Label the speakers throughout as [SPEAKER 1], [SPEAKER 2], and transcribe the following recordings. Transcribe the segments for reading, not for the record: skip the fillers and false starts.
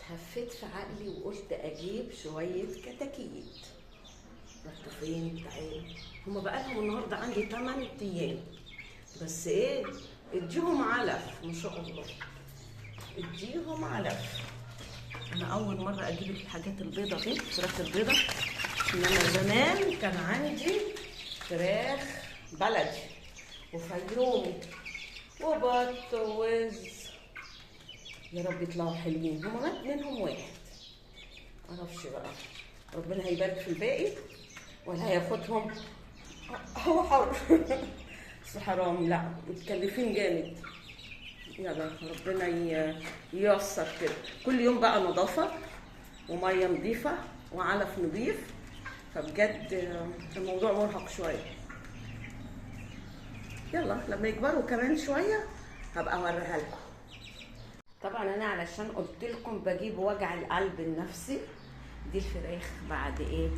[SPEAKER 1] هفيت في عقلي وقلت اجيب شويه كتاكيت. رحت فين؟ تعالوا. هما بقالهم النهارده عندي 8 ايام، بس ايه، اديهم علف ما شاء الله، اديهم علف. انا اول مره اجيب الحاجات البيضه دي، فراخ البيضه، انما زمان كان عندي فراخ بلدي وفيومي وبط ووز. يا رب يطلعوا حلوين. هما مات منهم واحد، معرفش بقى ربنا هيبارك في الباقي ولا هياخدهم، هو حر. بس حرام، لا متكلفين جامد. يلا ربنا ييسر كده. كل يوم بقى نظافه وميه نظيفه وعلف نظيف، فبجد الموضوع مرهق شويه. يلا لما يكبروا كمان شويه هبقى اوريها لكم. طبعا انا علشان قلت لكم بجيب وجع القلب النفسي. دي الفراخ بعد ايه،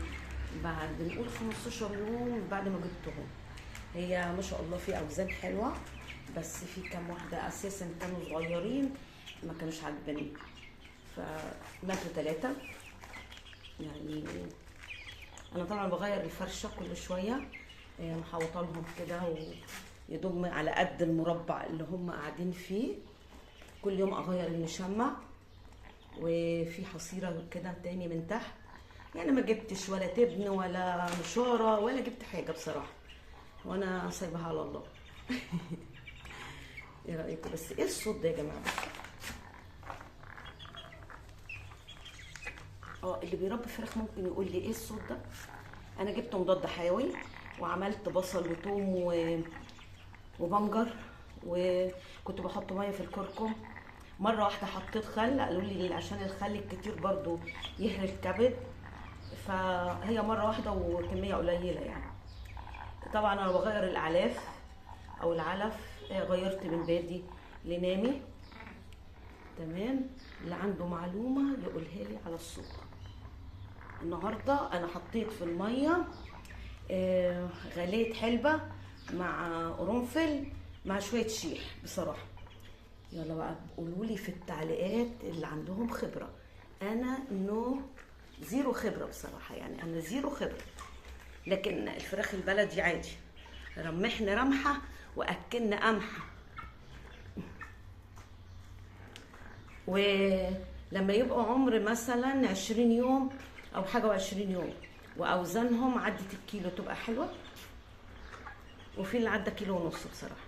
[SPEAKER 1] بعد نقول 15 يوم بعد ما جبتهم. هي ما شاء الله في اوزان حلوه، بس في كام واحده اساسا كانوا صغيرين ما كانوش عاجبني، فماتوا 3. يعني انا طبعا بغير الفرشه كل شويه، محوطه لهم كده ويدوم على قد المربع اللي هم قاعدين فيه. كل يوم اغير المشمع، وفي حصيره كده تاني من تحت. يعني ما جبتش ولا تبن ولا نشاره ولا جبت حاجه بصراحه، وانا سايبها على الله. ايه رايكم؟ بس ايه الصوت ده يا جماعه؟ اللي بيربي فراخ ممكن يقول لي ايه الصوت ده. انا جبت مضاد حيوي وعملت بصل وثوم وبنجر، وكنت بحط ميه في الكركم. مره واحده حطيت خل، قالوا لي عشان الخل الكتير برضو يهري الكبد، فهي مره واحده وكميه قليله يعني. طبعا انا بغير الاعلاف او العلف، غيرت من بادي لنامي. تمام، اللي عنده معلومه يقولها لي على الصوت. النهارده انا حطيت في الميه غليت حلبه مع قرنفل مع شويه شيح بصراحه. يلا بقى قولوا لي في التعليقات اللي عندهم خبره. انا زيرو خبره بصراحه، يعني انا زيرو خبره. لكن الفراخ البلدي عادي، رمحنا رمحه واكلنا قمحه. ولما يبقوا عمر مثلا 20 يوم او حاجه و20 يوم واوزانهم عدت الكيلو تبقى حلوه، وفي اللي عدى كيلو ونص بصراحه.